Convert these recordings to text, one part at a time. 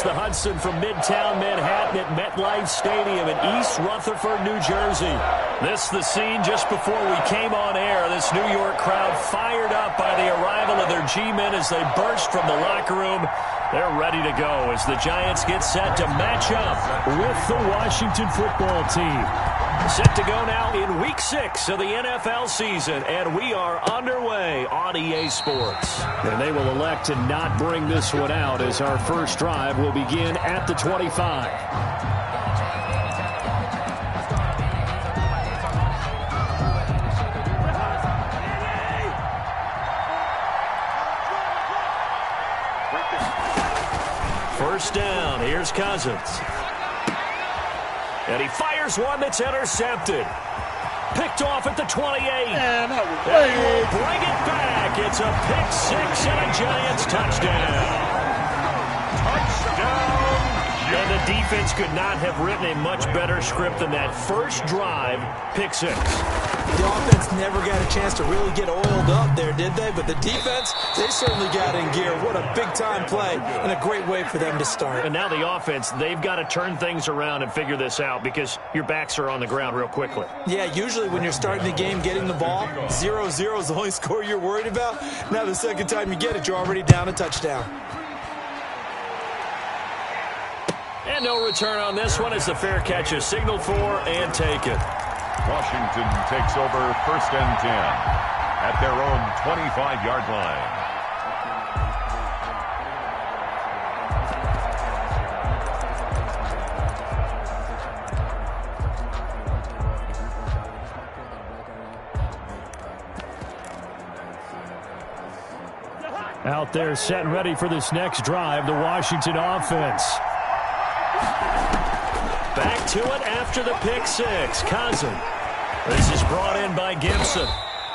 across the Hudson from Midtown Manhattan at MetLife Stadium in East Rutherford, New Jersey. This is the scene just before we came on air. This New York crowd fired up by the arrival of their G-men as they burst from the locker room. They're ready to go as the Giants get set to match up with the Washington football team. Set to go now in Week 6 of the NFL season, and we are underway on EA Sports. And they will elect to not bring this one out as our first drive will begin at the 25. First down, here's Cousins. And he fires one that's intercepted. Picked off at the 28. And will bring it back. It's a pick six and a Giants touchdown. Touchdown. And the defense could not have written a much better script than that first drive, pick six. The offense never got a chance to really get oiled up there, did they? But the defense, they certainly got in gear. What a big-time play and a great way for them to start. And now the offense, they've got to turn things around and figure this out because your backs are on the ground real quickly. Yeah, usually when you're starting the game, getting the ball, 0-0 is the only score you're worried about. Now the second time you get it, you're already down a touchdown. And no return on this one as the fair catch is signaled for and taken. Washington takes over first and 10 at their own 25-yard line. Out there set and ready for this next drive, the Washington offense. Back to it after the pick six. Cousins. This is brought in by Gibson.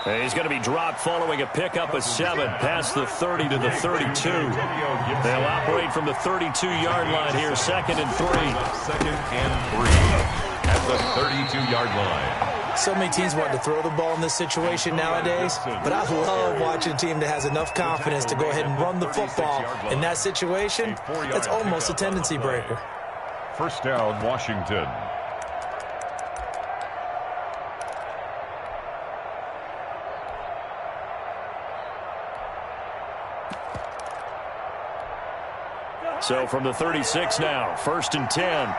And he's going to be dropped following a pickup of 7 past the 30 to the 32. They'll operate from the 32-yard line here, second and 3. Second and 3 at the 32-yard line. So many teams want to throw the ball in this situation nowadays, but I love watching a team that has enough confidence to go ahead and run the football. In that situation, that's almost a tendency breaker. First down, Washington. So from the 36 now, first and 10.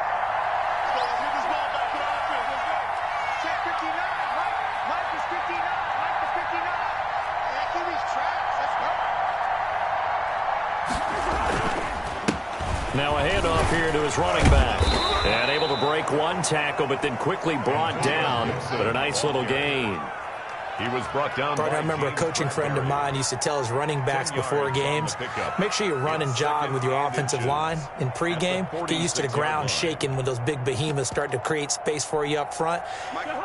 Now a handoff here to his running back. And able to break one tackle, but then quickly brought down. But a nice little gain. He was brought down. I remember a coaching friend of mine used to tell his running backs before games, make sure you run and jog with your offensive line in pregame. Get used to the ground shaking when those big behemoths start to create space for you up front.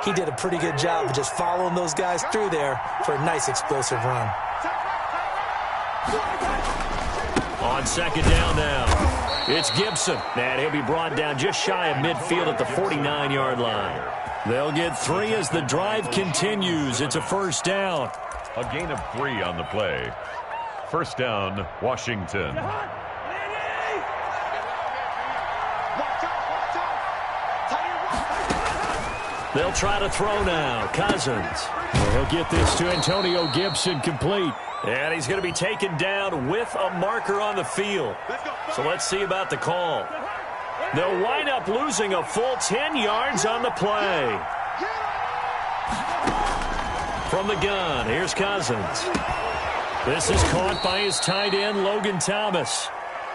He did a pretty good job of just following those guys through there for a nice explosive run. On second down now. It's Gibson, and he'll be brought down just shy of midfield at the 49-yard line. They'll get 3 as the drive continues. It's a first down. A gain of 3 on the play. First down, Washington. They'll try to throw now. Cousins. He'll get this to Antonio Gibson complete. And he's going to be taken down with a marker on the field. So let's see about the call. They'll wind up losing a full 10 yards on the play. From the gun, here's Cousins. This is caught by his tight end, Logan Thomas.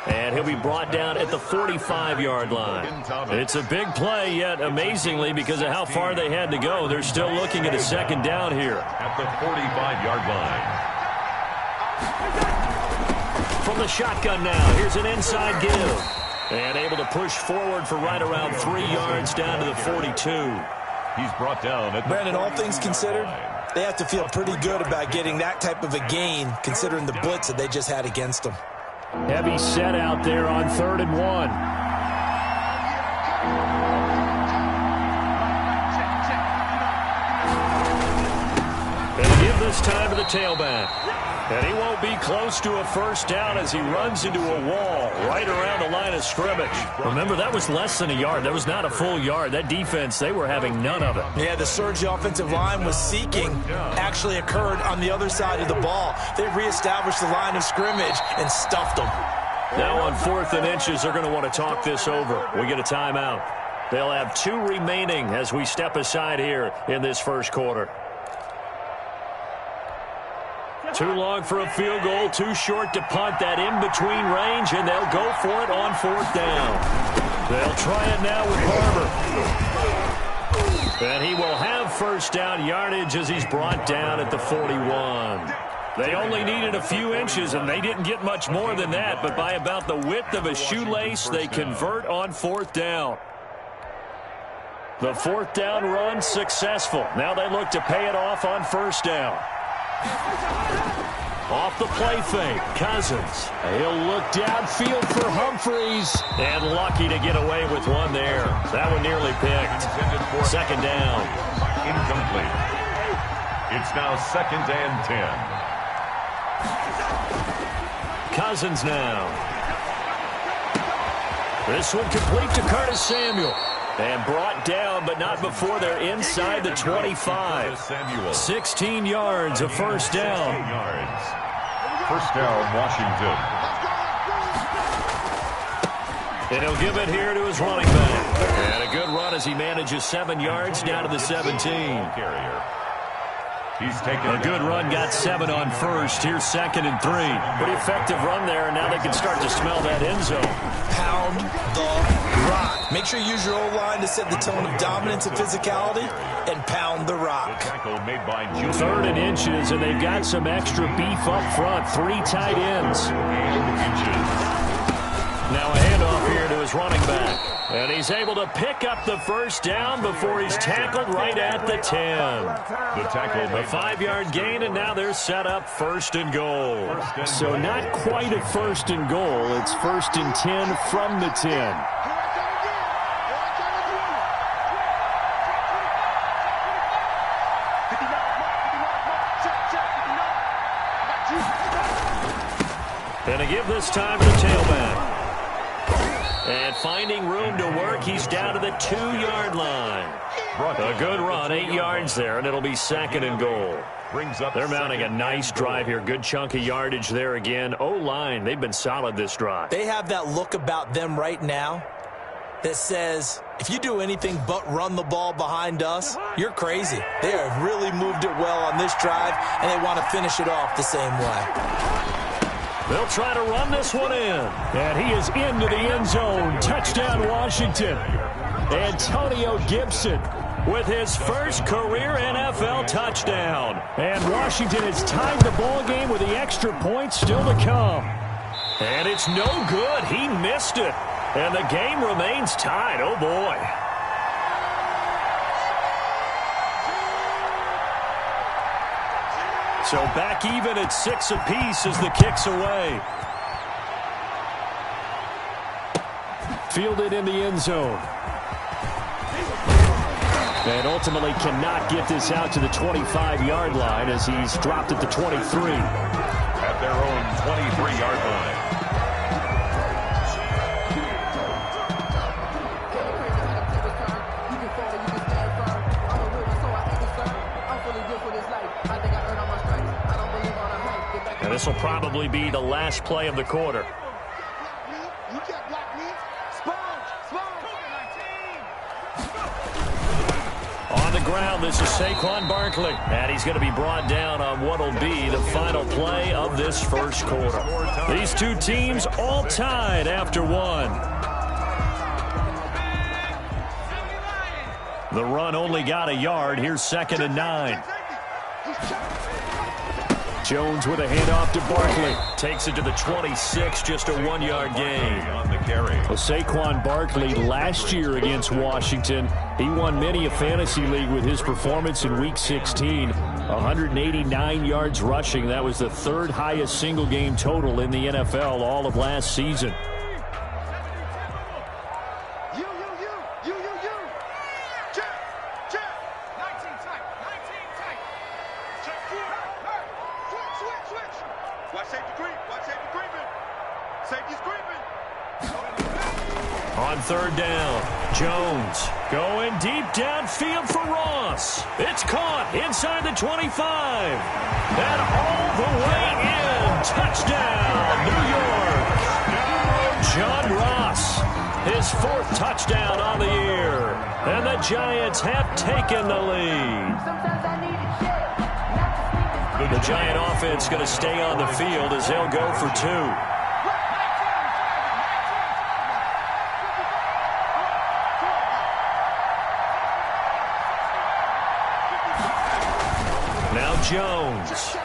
And he'll be brought down at the 45-yard line. It's a big play, yet amazingly, because of how far they had to go, they're still looking at a second down here. At the 45-yard line. From the shotgun now, here's an inside give. And able to push forward for right around 3 yards down to the 42. He's brought down at Brandon, all things considered, they have to feel pretty good about getting that type of a gain, considering the blitz that they just had against them. Heavy set out there on 3rd and 1. And give this time to the tailback. And he won't be close to a first down as he runs into a wall right around the line of scrimmage. Remember, that was less than a yard. That was not a full yard. That defense, they were having none of it. Yeah, the surge the offensive line was seeking actually occurred on the other side of the ball. They reestablished the line of scrimmage and stuffed them. Now on 4th and inches, they're going to want to talk this over. We get a timeout. They'll have 2 remaining as we step aside here in this first quarter. Too long for a field goal, too short to punt. That in-between range, and they'll go for it on 4th down. They'll try it now with Barber. And he will have first down yardage as he's brought down at the 41. They only needed a few inches, and they didn't get much more than that, but by about the width of a shoelace, they convert on 4th down. The 4th down run successful. Now they look to pay it off on first down. Off the play fake, Cousins. He'll look downfield for Humphreys. And lucky to get away with one there. That one nearly picked. Second down. Incomplete. It's now 2nd and 10. Cousins now. This one complete to Curtis Samuel. And brought down, but not before they're inside the 25. 16 yards, a first down. First down, Washington. And he'll give it here to his running back. And a good run as he manages 7 yards down to the 17. He's taken a good run, got 7 on first. Here's 2nd and 3. Pretty effective run there, and now they can start to smell that end zone. Pound the rock. Make sure you use your O-line to set the tone of dominance and physicality, and pound the rock. 3rd and inches, and they've got some extra beef up front. 3 tight ends. Now a handoff here to his running back. And he's able to pick up the first down before he's tackled right at the 10. The 5-yard gain, and now they're set up 1st and goal. So not quite a 1st and goal. It's 1st and 10 from the 10. And to give this time to the tailback. And finding room to work, he's down to the 2-yard line. A good run, 8 yards there, and it'll be 2nd and goal. They're mounting a nice drive here. Good chunk of yardage there again. O-line, they've been solid this drive. They have that look about them right now that says, if you do anything but run the ball behind us, you're crazy. They have really moved it well on this drive, and they want to finish it off the same way. They'll try to run this one in. And he is into the end zone. Touchdown, Washington. Antonio Gibson with his first career NFL touchdown. And Washington has tied the ball game with the extra points still to come. And it's no good. He missed it. And the game remains tied. Oh, boy. So back even at 6 apiece as the kick's away. Fielded in the end zone. And ultimately cannot get this out to the 25-yard line as he's dropped at the 23. At their own 23-yard line. And this will probably be the last play of the quarter. On the ground, this is Saquon Barkley. And he's going to be brought down on what will be the final play of this first quarter. These two teams all tied after one. The run only got a yard. Here's 2nd and 9. Jones with a handoff to Barkley. Takes it to the 26, just a 1-yard gain. On the carry. Well, Saquon Barkley last year against Washington, he won many a fantasy league with his performance in Week 16. 189 yards rushing. That was the 3rd highest single game total in the NFL all of last season. On third down, Jones going deep downfield for Ross. It's caught inside the 25. And all the way in. Touchdown, New York. John Ross, his 4th touchdown on the year. And the Giants have taken the lead. The Giant offense going to stay on the field as they'll go for 2. Now Jones.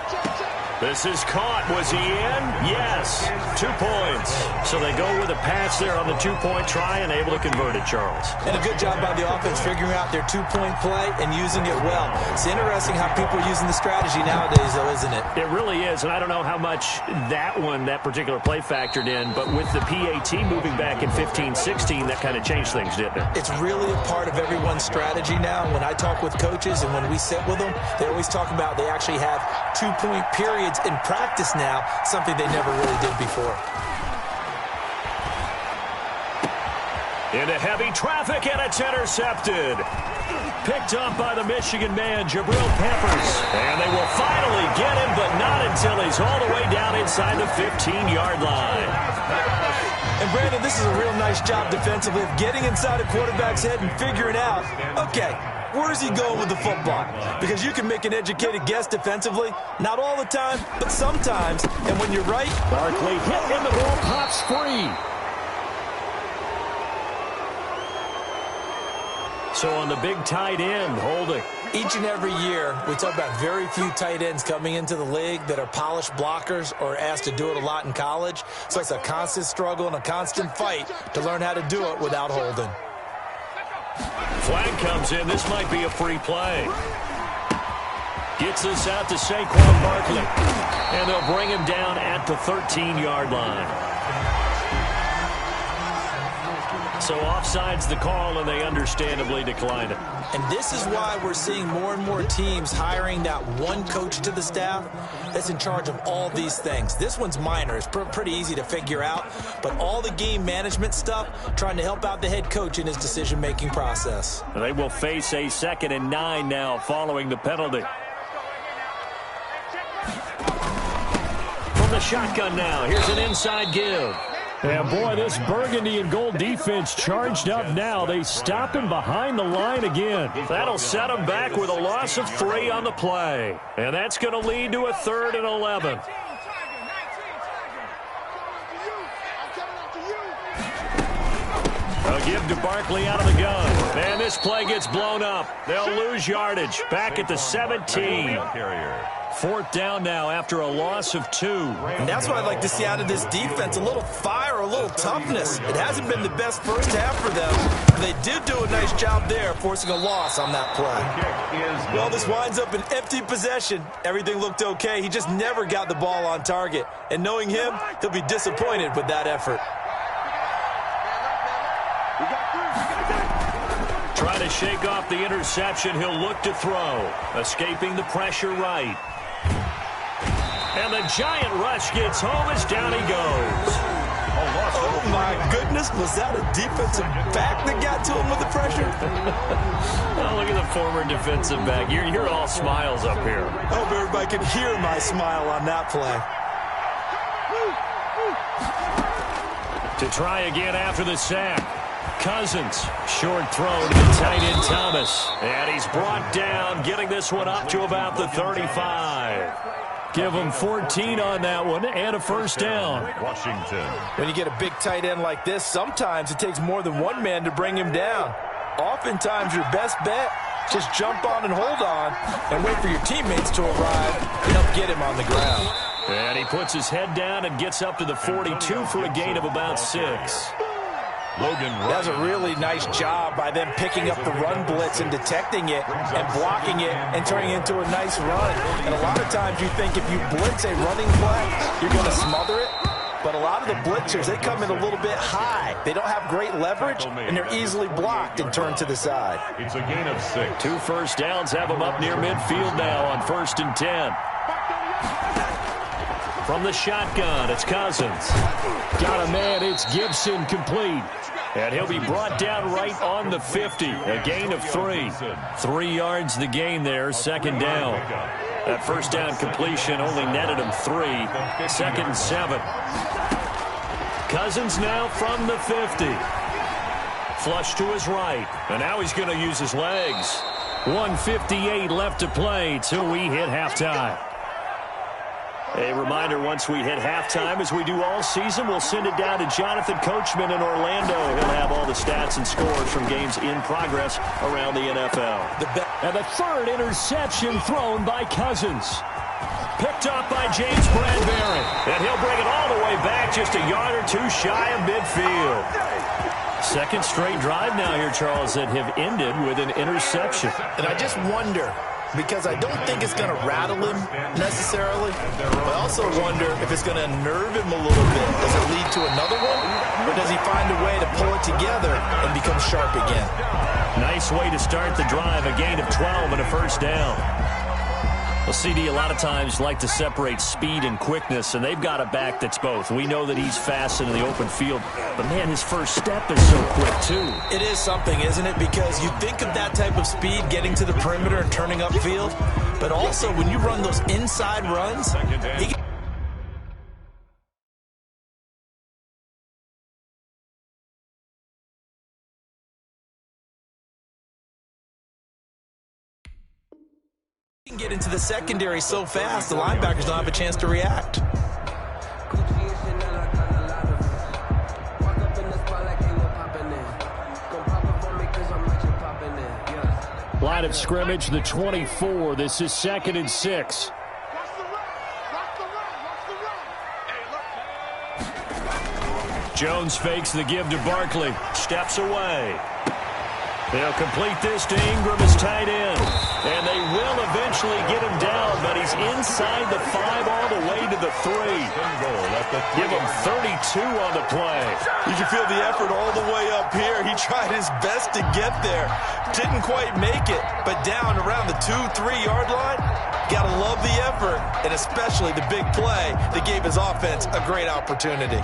This is caught. Was he in? Yes. 2 points. So they go with a pass there on the 2-point try and able to convert it, Charles. And a good job by the offense figuring out their 2-point play and using it well. It's interesting how people are using the strategy nowadays, though, isn't it? It really is, and I don't know how much that particular play factored in, but with the PAT moving back in 15-16, that kind of changed things, didn't it? It's really a part of everyone's strategy now. When I talk with coaches and when we sit with them, they always talk about they actually have 2-point periods in practice now, something they never really did before. Into heavy traffic, and it's intercepted. Picked up by the Michigan man, Jabril Peppers. And they will finally get him, but not until he's all the way down inside the 15-yard line. And, Brandon, this is a real nice job defensively of getting inside a quarterback's head and figuring out, okay, where's he going with the football? Because you can make an educated guess defensively. Not all the time, but sometimes. And when you're right, Barkley hit and the ball pops free. So on the big tight end, holding. each and every year, we talk about very few tight ends coming into the league that are polished blockers or asked to do it a lot in college. So it's a constant struggle and a constant fight to learn how to do it without holding. Flag comes in. This might be a free play. Gets this out to Saquon Barkley. And they'll bring him down at the 13-yard line. So offside's the call, and they understandably declined it. And this is why we're seeing more and more teams hiring that one coach to the staff that's in charge of all these things. This one's minor. It's pretty easy to figure out. But all the game management stuff, trying to help out the head coach in his decision-making process. They will face a 2nd and 9 now following the penalty. From the shotgun now, here's an inside give. And boy, this burgundy and gold defense charged up now. They stop him behind the line again. That'll set him back with a loss of 3 on the play. And that's going to lead to a 3rd and 11. A give to Barkley out of the gun. And this play gets blown up. They'll lose yardage. Back at the 17. 4th down now after a loss of 2. And that's what I'd like to see out of this defense, a little fire, a little toughness. It hasn't been the best first half for them. They did do a nice job there, forcing a loss on that play. Well, this winds up an empty possession. Everything looked okay. He just never got the ball on target. And knowing him, he'll be disappointed with that effort. Trying to shake off the interception. He'll look to throw. Escaping the pressure right. And the giant rush gets home as down he goes. Oh, my goodness. Was that a defensive back that got to him with the pressure? Oh, look at the former defensive back. You're all smiles up here. I hope everybody can hear my smile on that play. To try again after the sack. Cousins, short throw to the tight end Thomas. And he's brought down, getting this one up to about the 35. Give him 14 on that one and a first down. Washington. When you get a big tight end like this, sometimes it takes more than one man to bring him down. Oftentimes, your best bet, just jump on and hold on and wait for your teammates to arrive and help get him on the ground. And he puts his head down and gets up to the 42 for a gain of about 6. That's a really nice job by them picking up the run blitz and detecting it and blocking it and turning it into a nice run. And a lot of times you think if you blitz a running play, you're going to smother it. But a lot of the blitzers, they come in a little bit high. They don't have great leverage, and they're easily blocked and turned to the side. It's a gain of 6. 2 first downs have him up near midfield now on 1st and 10. From the shotgun, it's Cousins. Got a man, it's Gibson, complete. And he'll be brought down right on the 50. A gain of 3. 3 yards the gain there, second down. That first down completion only netted him 3. 2nd and 7. Cousins now from the 50. Flush to his right. And now he's going to use his legs. 1:58 left to play till we hit halftime. A reminder, once we hit halftime, as we do all season, we'll send it down to Jonathan Coachman in Orlando. He'll have all the stats and scores from games in progress around the NFL. And the third interception thrown by Cousins. Picked up by James Bradbury. And he'll bring it all the way back, just a yard or 2 shy of midfield. Second straight drive now here, Charles, that have ended with an interception. And I just wonder, because I don't think it's going to rattle him necessarily, but I also wonder if it's going to unnerve him a little bit. Does it lead to another one, or does he find a way to pull it together and become sharp again? Nice way to start the drive, a gain of 12 and a first down. Well, CD, a lot of times like to separate speed and quickness, and they've got a back that's both. We know that he's fast in the open field, but, man, his first step is so quick, too. It is something, isn't it? Because you think of that type of speed getting to the perimeter and turning upfield, but also when you run those inside runs, he can get into the secondary so fast, the linebackers don't have a chance to react. Line of scrimmage, the 24. This is 2nd and 6. Jones fakes the give to Barkley. Steps away. They'll complete this to Ingram as tight end. And they will eventually get him down, but he's inside the 5 all the way to the 3. Give him 32 on the play. You can feel the effort all the way up here. He tried his best to get there. Didn't quite make it, but down around the 2-3 yard line, gotta love the effort, and especially the big play that gave his offense a great opportunity.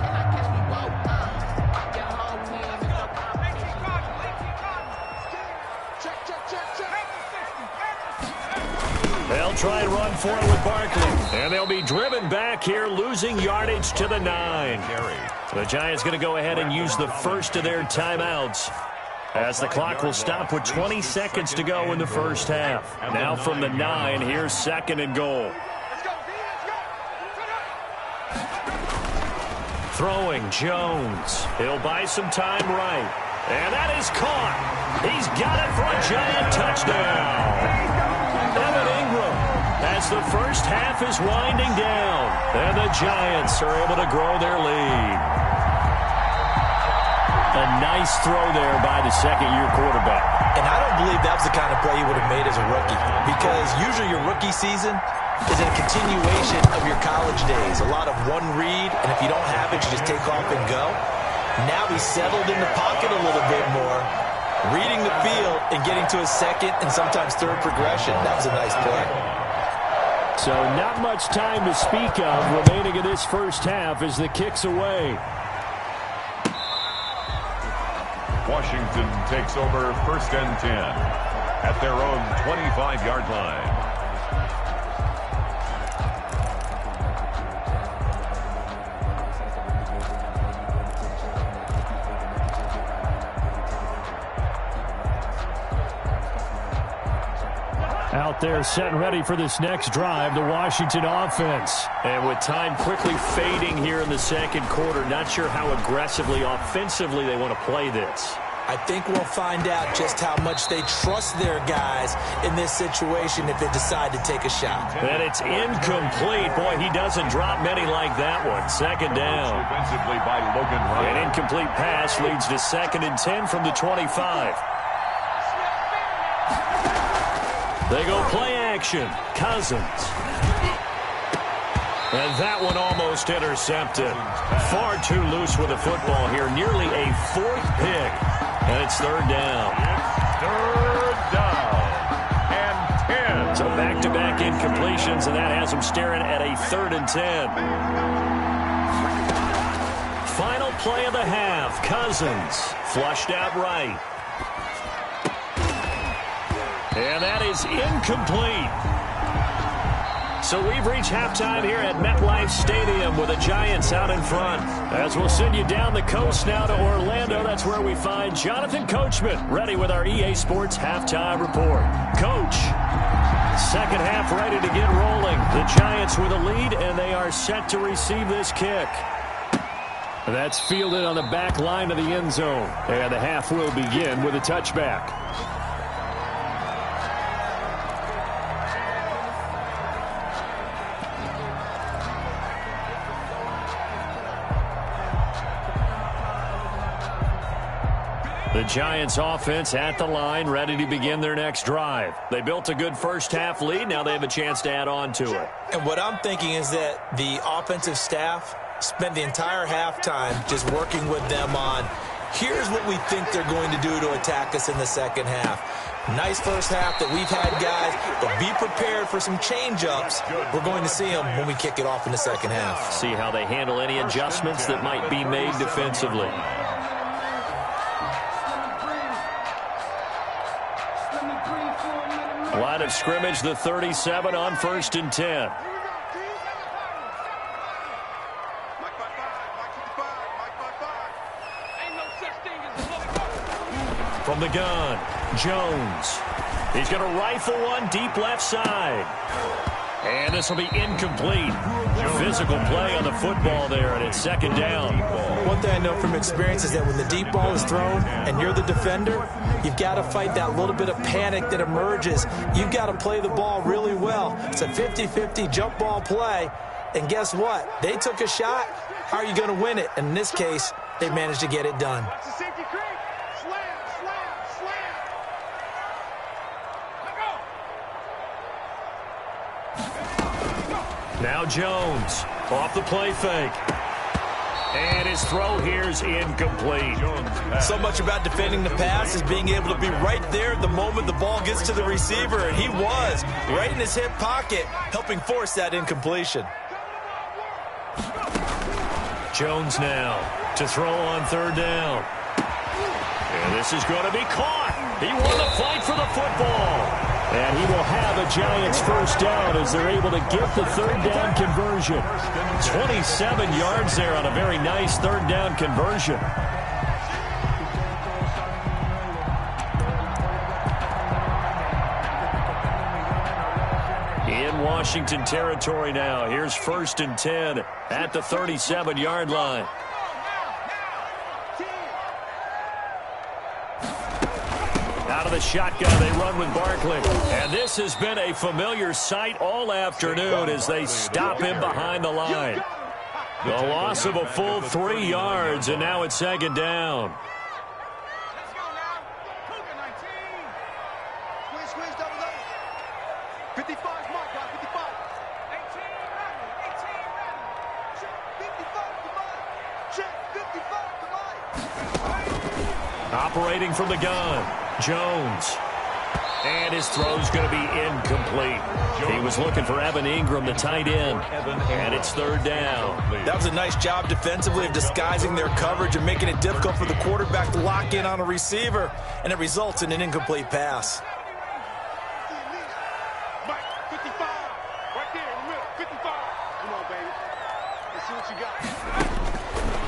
They'll try and run for it with Barkley. And they'll be driven back here, losing yardage to the 9. The Giants going to go ahead and use the first of their timeouts, as the clock will stop with 20 seconds to go in the first half. Now from the 9, here's 2nd and goal. Throwing Jones. He'll buy some time right. And that is caught. He's got it for a Giant touchdown. Evan Ingram, as the first half is winding down, and the Giants are able to grow their lead. A nice throw there by the second-year quarterback. And I don't believe that was the kind of play he would have made as a rookie, because usually your rookie season is a continuation of your college days. A lot of one read, and if you don't have it, you just take off and go. Now he's settled in the pocket a little bit more, reading the field and getting to his second and sometimes third progression. That was a nice play. So not much time to speak of remaining in this first half as the kick's away. Washington takes over 1st and 10 at their own 25-yard line. Out there set and ready for this next drive, the Washington offense. And with time quickly fading here in the second quarter, not sure how aggressively, offensively they want to play this. I think we'll find out just how much they trust their guys in this situation if they decide to take a shot. And it's incomplete. Boy, he doesn't drop many like that one. 2nd down. Defensively by Logan Ryan. An incomplete pass leads to 2nd and 10 from the 25. They go play action. Cousins. And that one almost intercepted. Far too loose with the football here. Nearly a 4th pick. And it's 3rd down. 3rd down and 10. So back-to-back incompletions, and that has them staring at a 3rd and 10. Final play of the half. Cousins flushed out right. And that is incomplete. So we've reached halftime here at MetLife Stadium with the Giants out in front. As we'll send you down the coast now to Orlando, that's where we find Jonathan Coachman ready with our EA Sports halftime report. Coach, second half ready to get rolling. The Giants with a lead, and they are set to receive this kick. That's fielded on the back line of the end zone. And the half will begin with a touchback. The Giants offense at the line, ready to begin their next drive. They built a good first half lead. Now they have a chance to add on to it. And what I'm thinking is that the offensive staff spent the entire halftime just working with them on, here's what we think they're going to do to attack us in the second half. Nice first half that we've had, guys, but be prepared for some change-ups. We're going to see them when we kick it off in the second half. See how they handle any adjustments that might be made defensively. Line of scrimmage, the 37 on 1st and 10. From the gun, Jones. He's going to rifle one deep left side. And this will be incomplete. Physical play on the football there, and it's second down. One thing I know from experience is that when the deep ball is thrown and you're the defender, you've got to fight that little bit of panic that emerges. You've got to play the ball really well. It's a 50-50 jump ball play. And guess what? They took a shot. How are you going to win it? And in this case, they managed to get it done. Now Jones off the play fake. And his throw here is incomplete. So much about defending the pass is being able to be right there at the moment the ball gets to the receiver. And he was right in his hip pocket, helping force that incompletion. Jones now to throw on third down. And this is going to be caught. He won the fight for the football. And he will have a Giants first down as they're able to get the third down conversion. 27 yards there on a very nice third down conversion. In Washington territory now. Here's 1st and 10 at the 37-yard line. Out of the shotgun, they run with Barkley. And this has been a familiar sight all afternoon as they stop him behind the line. The loss of a full 3 yards, and now it's second down. Operating from the gun. Jones. And his throw's going to be incomplete. He was looking for Evan Ingram, the tight end. And it's third down. That was a nice job defensively of disguising their coverage and making it difficult for the quarterback to lock in on a receiver. And it results in an incomplete pass.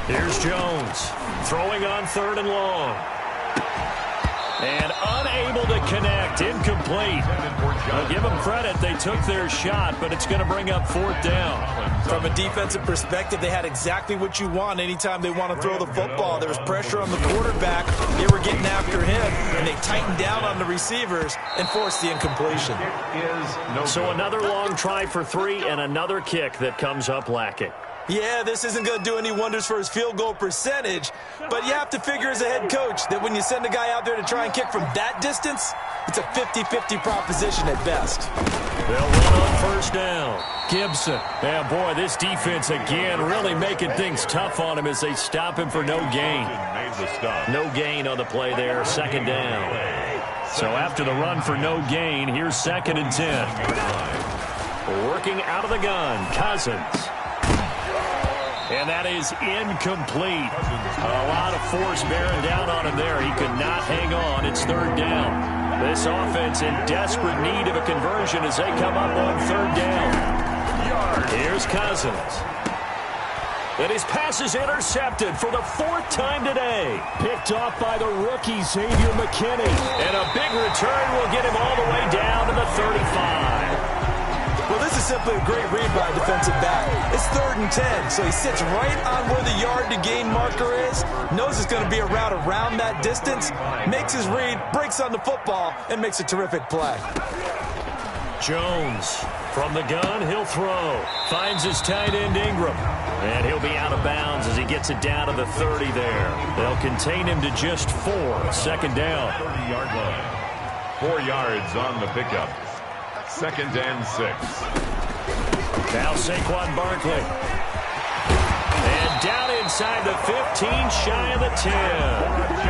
Here's Jones throwing on third and long. And unable to connect, incomplete. I'll give them credit, they took their shot, but it's going to bring up fourth down. From a defensive perspective, they had exactly what you want anytime they want to throw the football. There was pressure on the quarterback, they were getting after him, and they tightened down on the receivers and forced the incompletion. So another long try for 3 and another kick that comes up lacking. Yeah, this isn't going to do any wonders for his field goal percentage, but you have to figure as a head coach that when you send a guy out there to try and kick from that distance, it's a 50-50 proposition at best. They'll run on first down. Gibson. Yeah, boy, this defense again really making things tough on him as they stop him for no gain. No gain on the play there, second down. So after the run for no gain, here's 2nd and 10. Working out of the gun, Cousins. And that is incomplete. A lot of force bearing down on him there. He could not hang on. It's third down. This offense in desperate need of a conversion as they come up on third down. Here's Cousins. And his pass is intercepted for the fourth time today. Picked off by the rookie, Xavier McKinney. And a big return will get him all the way down to the 35. Well, this is simply a great read by a defensive back. It's 3rd and 10, so he sits right on where the yard-to-gain marker is, knows it's going to be a route around that distance, makes his read, breaks on the football, and makes a terrific play. Jones from the gun, he'll throw. Finds his tight end Ingram. And he'll be out of bounds as he gets it down to the 30 there. They'll contain him to just 4. Second down. 30-yard line. 4 yards on the pickup. 2nd and 6. Now Saquon Barkley. And down inside the 15, shy of the 10.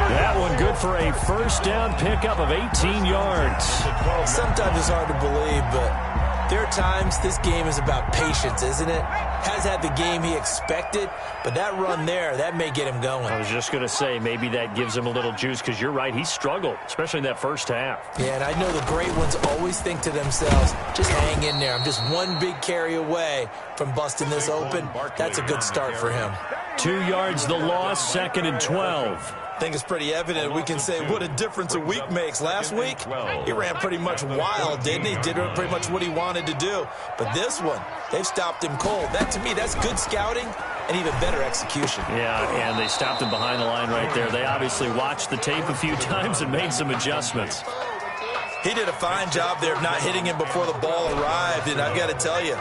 That one good for a first down pickup of 18 yards. Sometimes it's hard to believe, but there are times this game is about patience, isn't it? Has had the game he expected, but that run there, that may get him going. I was just going to say, maybe that gives him a little juice, because you're right, he struggled, especially in that first half. Yeah, and I know the great ones always think to themselves, just hang in there. I'm just one big carry away from busting this open. That's a good start for him. 2 yards the loss, 2nd and 12. I think it's pretty evident. We can say what a difference a week makes. Last week, he ran pretty much wild, didn't he? Did pretty much what he wanted to do. But this one, they've stopped him cold. That, to me, that's good scouting and even better execution. Yeah, and they stopped him behind the line right there. They obviously watched the tape a few times and made some adjustments. He did a fine job there of not hitting him before the ball arrived, and I've got to tell you,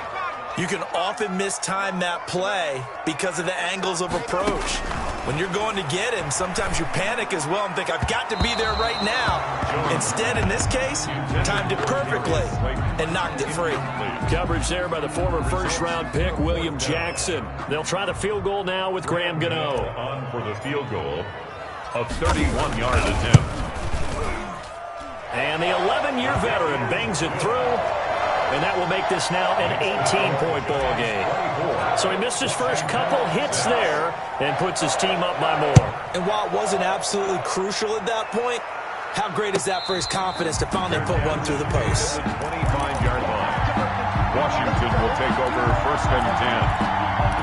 you can often mistime that play because of the angles of approach. When you're going to get him, sometimes you panic as well and think, I've got to be there right now. Instead, in this case, timed it perfectly and knocked it free. Coverage there by the former first-round pick, William Jackson. They'll try the field goal now with Graham Gano. On for the field goal, a 31-yard attempt. And the 11-year veteran bangs it through. And that will make this now an 18-point ball game. So he missed his first couple hits there and puts his team up by more. And while it wasn't absolutely crucial at that point, how great is that for his confidence to finally put one through the post? 25-yard line. Washington will take over 1st and 10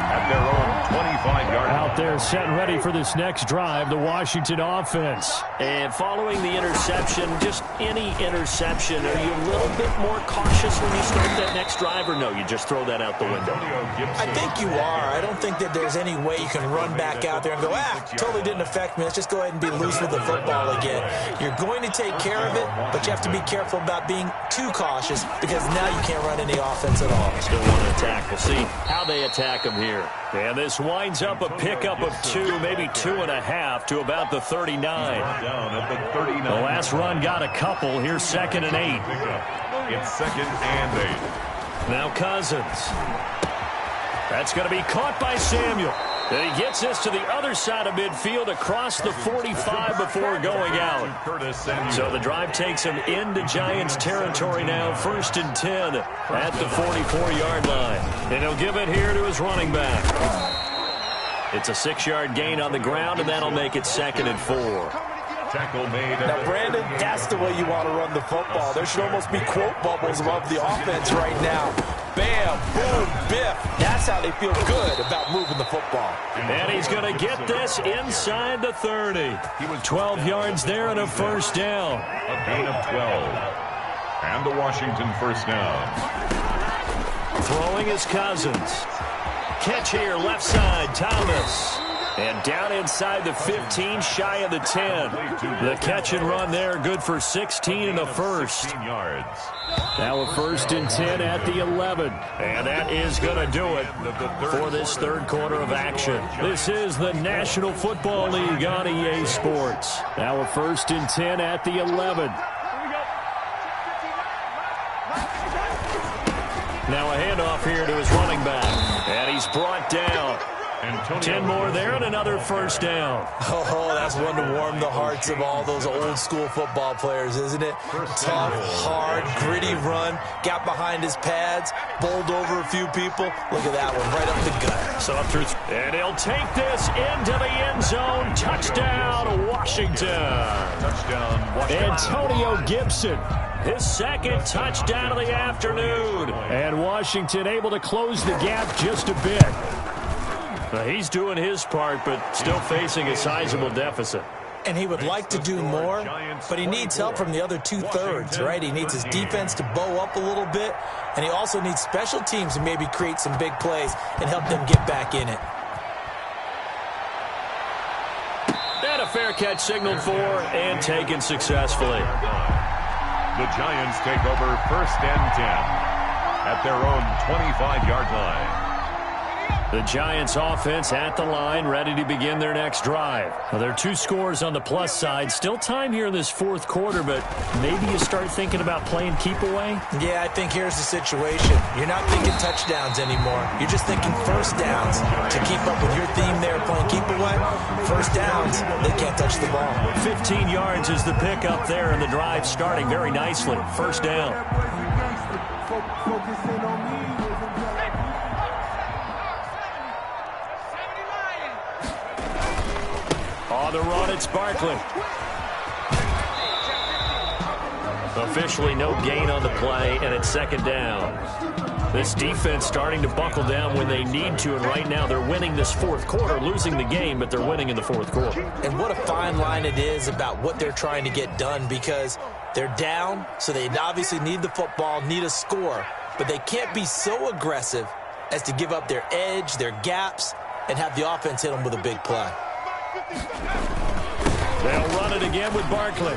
at their own 25-yard line. Out there set ready for this next drive, the Washington offense. And following the interception, just any interception, are you a little bit more cautious when you start that next drive, or no, you just throw that out the window? I think you are. I don't think that there's any way you can run back out there and go, totally didn't affect me. Let's just go ahead and be loose with the football again. You're going to take care of it, but you have to be careful about being too cautious because now you can't run any offense at all. Still want to attack. We'll see how they attack him here. And this winds up a pickup of 2, maybe 2.5 to about the 39. Down at the 39. The last run got a couple. Here's 2nd and 8. It's 2nd and 8. Now Cousins. That's going to be caught by Samuel. And he gets this to the other side of midfield across the 45 before going out. So the drive takes him into Giants territory now. 1st and 10 at the 44-yard line. And he'll give it here to his running back. It's a 6-yard gain on the ground, and that'll make it 2nd and 4. Tackle made. Now, Brandon, that's the way you want to run the football. There should almost be quote bubbles above the offense right now. Bam, boom, biff. That's how they feel good about moving the football. And he's going to get this inside the 30. 12 yards there and a first down. A gain of 12. And the Washington first down. Throwing is Cousins. Catch here, left side, Thomas. And down inside the 15, shy of the 10. The catch and run there, good for 16 and a first. Yards. Now a 1st and 10 at the 11. And that is going to do it for this third quarter of action. This is the National Football League on EA Sports. Now a 1st and 10 at the 11. Now a handoff here to his running back. And he's brought down. 10 more there and another first down. Oh, that's one to warm the hearts of all those old school football players, isn't it? Tough, hard, gritty run, got behind his pads, bowled over a few people. Look at that one, right up the gut. So up through, and he'll take this into the end zone. Touchdown, Washington. Touchdown, Washington. Antonio Gibson, his second touchdown of the afternoon. And Washington able to close the gap just a bit. He's doing his part, but still facing a sizable deficit. And he would like to do more, but he needs help from the other two-thirds, right? He needs his defense to bow up a little bit, and he also needs special teams to maybe create some big plays and help them get back in it. And a fair catch signaled for and taken successfully. The Giants take over 1st and 10 at their own 25-yard line. The Giants offense at the line, ready to begin their next drive. Well, there are 2 scores on the plus side. Still time here in this 4th quarter, but maybe you start thinking about playing keep away? Yeah, I think here's the situation. You're not thinking touchdowns anymore. You're just thinking first downs. To keep up with your theme there, playing keep away, first downs, they can't touch the ball. 15 yards is the pickup there, and the drive starting very nicely. First down. On the run, it's Barkley. Officially no gain on the play, and it's 2nd down. This defense starting to buckle down when they need to, and right now they're winning this 4th quarter, losing the game, but they're winning in the 4th quarter. And what a fine line it is about what they're trying to get done, because they're down, so they obviously need the football, need a score, but they can't be so aggressive as to give up their edge, their gaps, and have the offense hit them with a big play. They'll run it again with Barkley.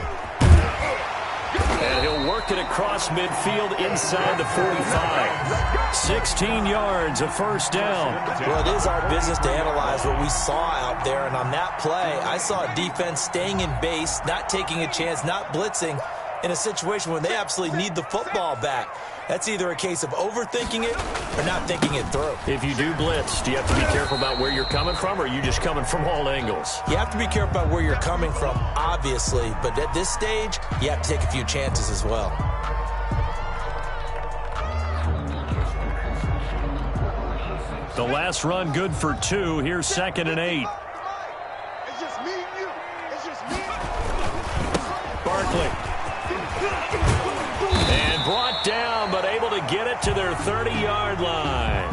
And he'll work it across midfield inside the 45. 16 yards, a first down. Well, it is our business to analyze what we saw out there. And on that play, I saw a defense staying in base, not taking a chance, not blitzing in a situation where they absolutely need the football back. That's either a case of overthinking it or not thinking it through. If you do blitz, do you have to be careful about where you're coming from, or are you just coming from all angles? You have to be careful about where you're coming from, obviously, but at this stage, you have to take a few chances as well. The last run good for 2. Here's 2nd and 8. It's just me and you. It's just me. Barkley. And brought down, but able to get it to their 30-yard line.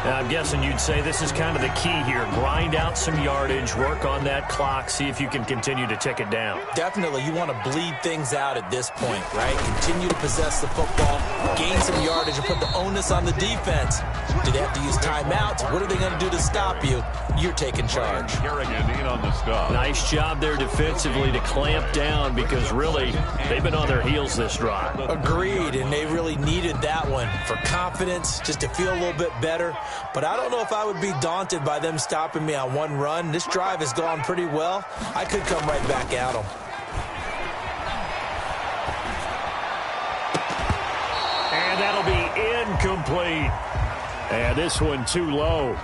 Now, I'm guessing you'd say this is kind of the key here. Grind out some yardage, work on that clock, see if you can continue to tick it down. Definitely, you want to bleed things out at this point, right? Continue to possess the football, gain some yardage, and put the onus on the defense. Do they have to use timeouts? What are they going to do to stop you? You're taking charge. Kerrigan in on the stop. Nice job there defensively to clamp down, because really, they've been on their heels this drive. Agreed, and they really needed that one for confidence, just to feel a little bit better. But I don't know if I would be daunted by them stopping me on one run. This drive has gone pretty well. I could come right back at them. And that'll be incomplete. And this one too low.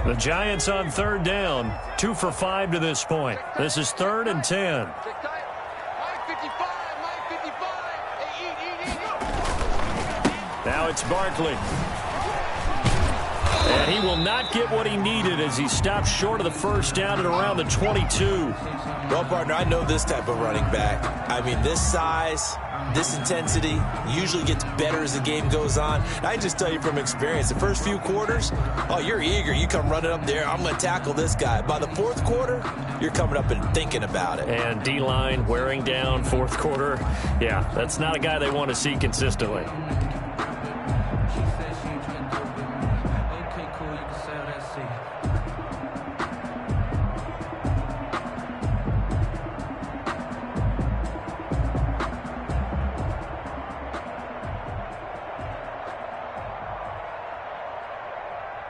The Giants on 3rd down, 2 for 5 to this point. This is 3rd and 10. Now it's Barkley. And he will not get what he needed as he stopped short of the first down at around the 22. Well, partner, I know this type of running back. I mean, this size, this intensity usually gets better as the game goes on. I just tell you from experience, the first few quarters, oh, you're eager. You come running up there, I'm going to tackle this guy. By the 4th quarter, you're coming up and thinking about it. And D-line wearing down 4th quarter. Yeah, that's not a guy they want to see consistently.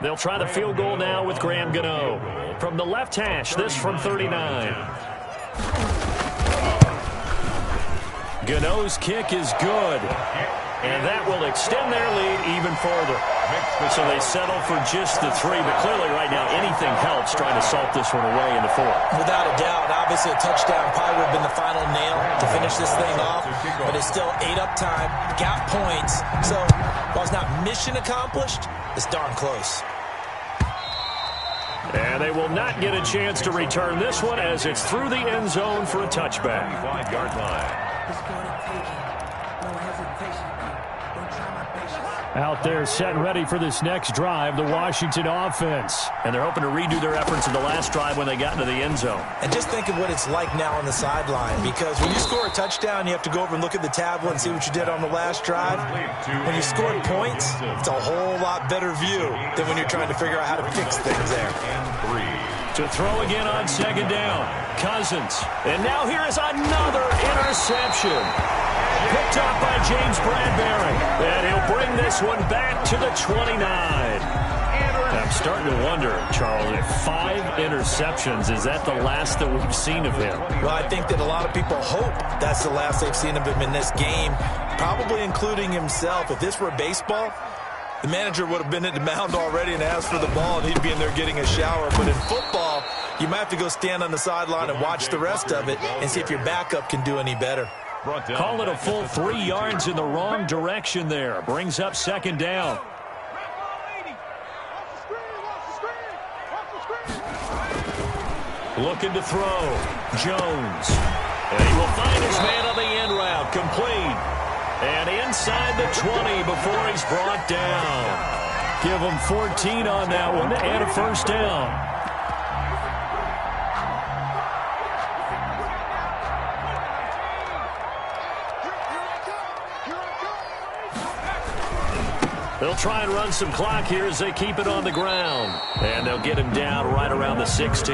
They'll try the field goal now with Graham Gano. From the left hash, this from 39. Gano's kick is good. And that will extend their lead even further. So they settle for just the 3. But clearly right now anything helps trying to salt this one away in the 4th. Without a doubt. Obviously a touchdown probably would have been the final nail to finish this thing off. But it's still 8 up time. Got points. So while it's not mission accomplished, it's darn close. And they will not get a chance to return this one as it's through the end zone for a touchback. 5-yard line. Out there set and ready for this next drive, the Washington offense. And they're hoping to redo their efforts in the last drive when they got into the end zone. And just think of what it's like now on the sideline, because when you score a touchdown, you have to go over and look at the tablet and see what you did on the last drive. When you scored points, it's a whole lot better view than when you're trying to figure out how to fix things there. To throw again on 2nd down, Cousins. And now here is another interception. Picked up by James Bradbury. And he'll bring this one back to the 29. I'm starting to wonder, Charles, if 5 interceptions, is that the last that we've seen of him? Well, I think that a lot of people hope that's the last they've seen of him in this game, probably including himself. If this were baseball, the manager would have been at the mound already and asked for the ball, and he'd be in there getting a shower. But in football, you might have to go stand on the sideline and watch the rest of it and see if your backup can do any better. Call it a full 3 yards in the wrong direction there. Brings up 2nd down. Looking to throw. Jones. And he will find his man on the end route. Complete. And inside the 20 before he's brought down. Give him 14 on that one and a 1st down. They'll try and run some clock here as they keep it on the ground. And they'll get him down right around the 16.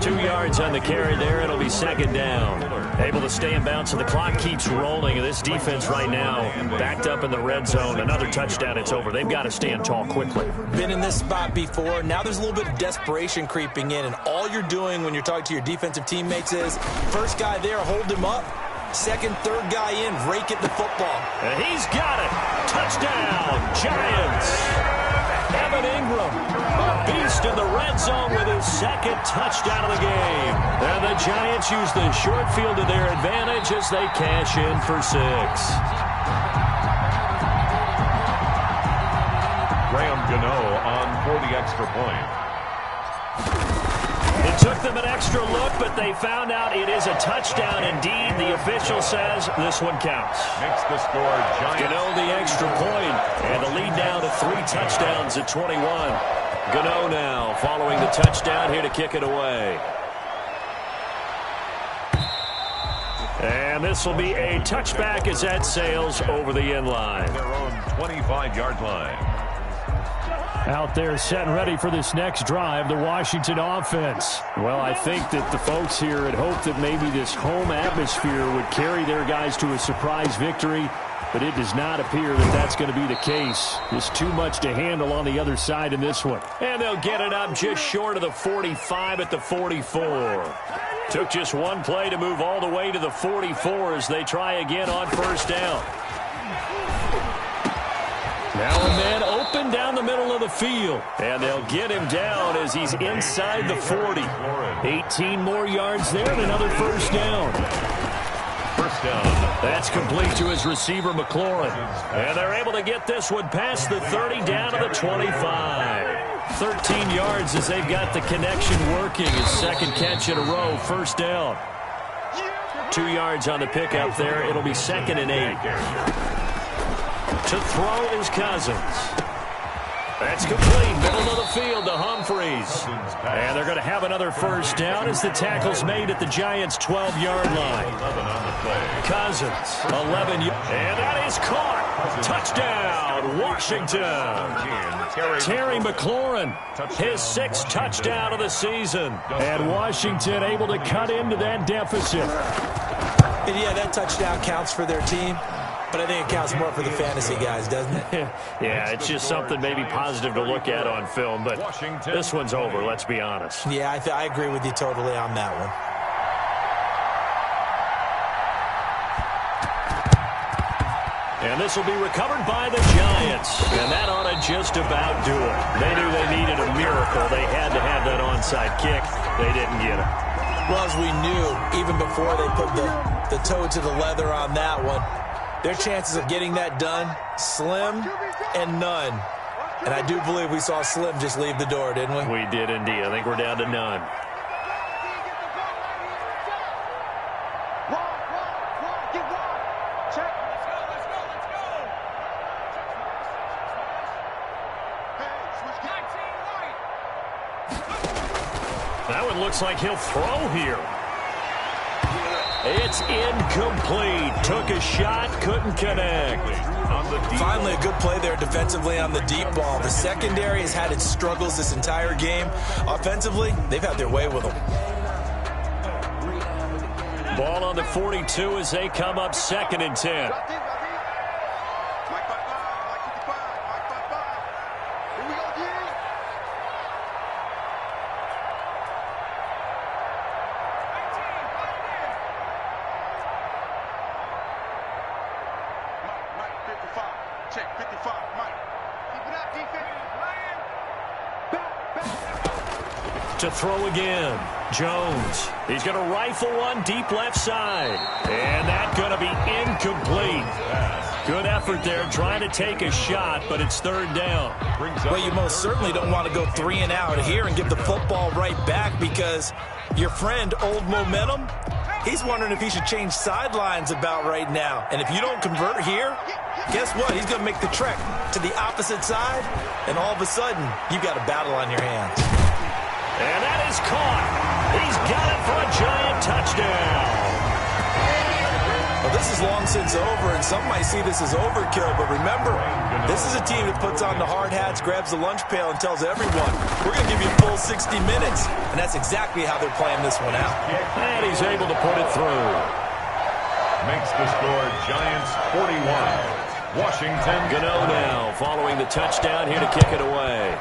2 yards on the carry there. It'll be 2nd down. Able to stay in bounds, and the clock keeps rolling. This defense right now backed up in the red zone. Another touchdown, it's over. They've got to stand tall quickly. Been in this spot before. Now there's a little bit of desperation creeping in, and all you're doing when you're talking to your defensive teammates is first guy there, hold him up. Second, third guy in, rake at the football. And he's got it. Touchdown, Giants. Evan Ingram, a beast in the red zone with his 2nd touchdown of the game. And the Giants use the short field to their advantage as they cash in for 6. Graham Gano on for the extra point. It took them an extra look, but they found out it is a touchdown indeed. The official says this one counts. Makes the score Giants. Gano the extra point, and the lead down to 3 touchdowns at 21. Gano now following the touchdown here to kick it away. And this will be a touchback as that sails over the end line. Their own 25-yard line. Out there set and ready for this next drive, the Washington offense. Well, I think that the folks here had hoped that maybe this home atmosphere would carry their guys to a surprise victory, but it does not appear that that's going to be the case. Just too much to handle on the other side in this one. And they'll get it up just short of the 45 at the 44. Took just one play to move all the way to the 44 as they try again on 1st down. Now and then open down the middle of the field. And they'll get him down as he's inside the 40. 18 more yards there and another 1st down. 1st down. That's complete to his receiver, McLaurin. And they're able to get this one past the 30 down to the 25. 13 yards as they've got the connection working. His 2nd catch in a row, 1st down. 2 yards on the pickup there. It'll be 2nd and 8. To throw is Cousins. That's complete. Middle of the field to Humphreys. And they're going to have another 1st down as the tackle's made at the Giants' 12-yard line. Cousins, 11 yards. And that is caught. Touchdown, Washington. Terry McLaurin, his 6th touchdown of the season. And Washington able to cut into that deficit. And yeah, that touchdown counts for their team. But I think it counts more for the fantasy guys, doesn't it? Yeah, it's just something maybe positive to look at on film, but this one's over, let's be honest. Yeah, I agree with you totally on that one. And this will be recovered by the Giants. And that ought to just about do it. They knew they needed a miracle. They had to have that onside kick. They didn't get it. Well, as we knew, even before they put the toe to the leather on that one, their chances of getting that done, slim and none. And I do believe we saw Slim just leave the door, didn't we? We did indeed. I think we're down to none. That one looks like he'll throw here. It's incomplete. Took a shot, couldn't connect. Finally, a good play there defensively on the deep ball. The secondary has had its struggles this entire game. Offensively, they've had their way with them. Ball on the 42 as they come up 2nd and 10. To throw again. Jones. He's going to rifle one deep left side. And that's going to be incomplete. Good effort there trying to take a shot, but it's 3rd down. Well, you most certainly don't want to go 3 and out here and give the football right back because your friend, Old Momentum, he's wondering if he should change sidelines about right now. And if you don't convert here, guess what? He's going to make the trek to the opposite side, and all of a sudden, you've got a battle on your hands. And that is caught. He's got it for a Giant touchdown. Well, this is long since over, and some might see this as overkill, but remember, this is a team that puts on the hard hats, grabs the lunch pail, and tells everyone, we're going to give you a full 60 minutes. And that's exactly how they're playing this one out. And he's able to put it through. Makes the score Giants 41. Washington. Gano now following the touchdown here to kick it away.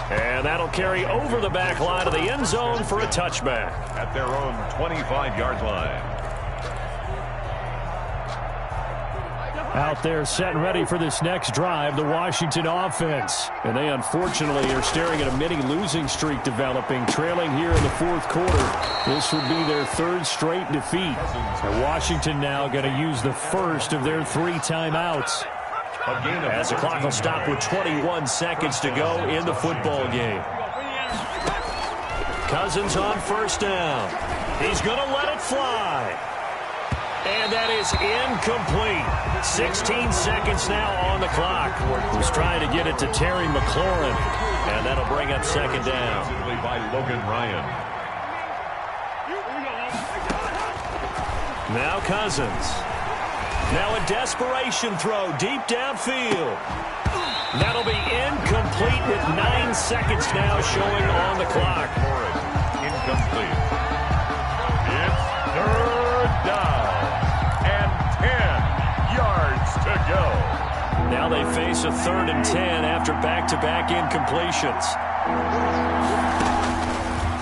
And that'll carry over the back line of the end zone for a touchback. At their own 25-yard line. Out there set and ready for this next drive, the Washington offense. And they unfortunately are staring at a mini losing streak developing, trailing here in the 4th quarter. This would be their 3rd straight defeat. And Washington now going to use the first of their 3 timeouts. As the clock will stop with 21 seconds to go in the football game. Cousins on 1st down. He's going to let it fly. And that is incomplete. 16 seconds now on the clock. He's trying to get it to Terry McLaurin. And that'll bring up 2nd down. By Logan Ryan. Now Cousins. Now a desperation throw deep downfield. That'll be incomplete with 9 seconds now showing on the clock. Incomplete. It's 3rd down and 10 yards to go. Now they face a 3rd and 10 after back-to-back incompletions.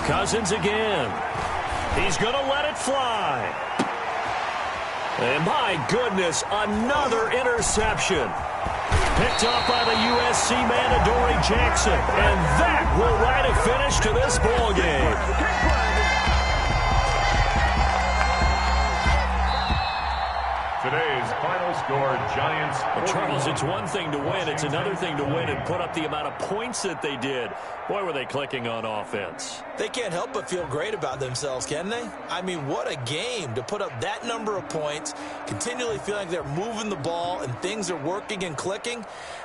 Cousins again. He's going to let it fly. And my goodness, another interception. Picked off by the USC man, Adoree Jackson. And that will write a finish to this ball game. Today's final score, Giants. Well, Charles, it's one thing to win. It's another thing to win and put up the amount of points that they did. Boy, were they clicking on offense. They can't help but feel great about themselves, can they? I mean, what a game to put up that number of points, continually feeling like they're moving the ball and things are working and clicking.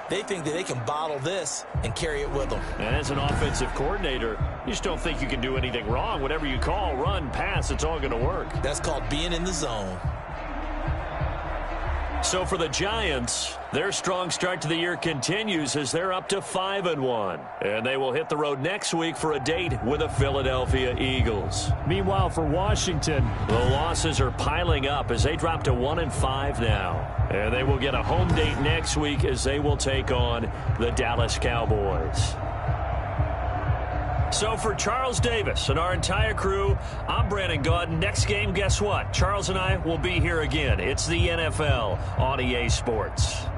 They think that they can bottle this and carry it with them. And as an offensive coordinator, you just don't think you can do anything wrong. Whatever you call, run, pass, it's all going to work. That's called being in the zone. So for the Giants, their strong start to the year continues as they're up to 5-1. And they will hit the road next week for a date with the Philadelphia Eagles. Meanwhile, for Washington, the losses are piling up as they drop to 1-5 now. And they will get a home date next week as they will take on the Dallas Cowboys. So for Charles Davis and our entire crew, I'm Brandon Gaudin. Next game, guess what? Charles and I will be here again. It's the NFL on EA Sports.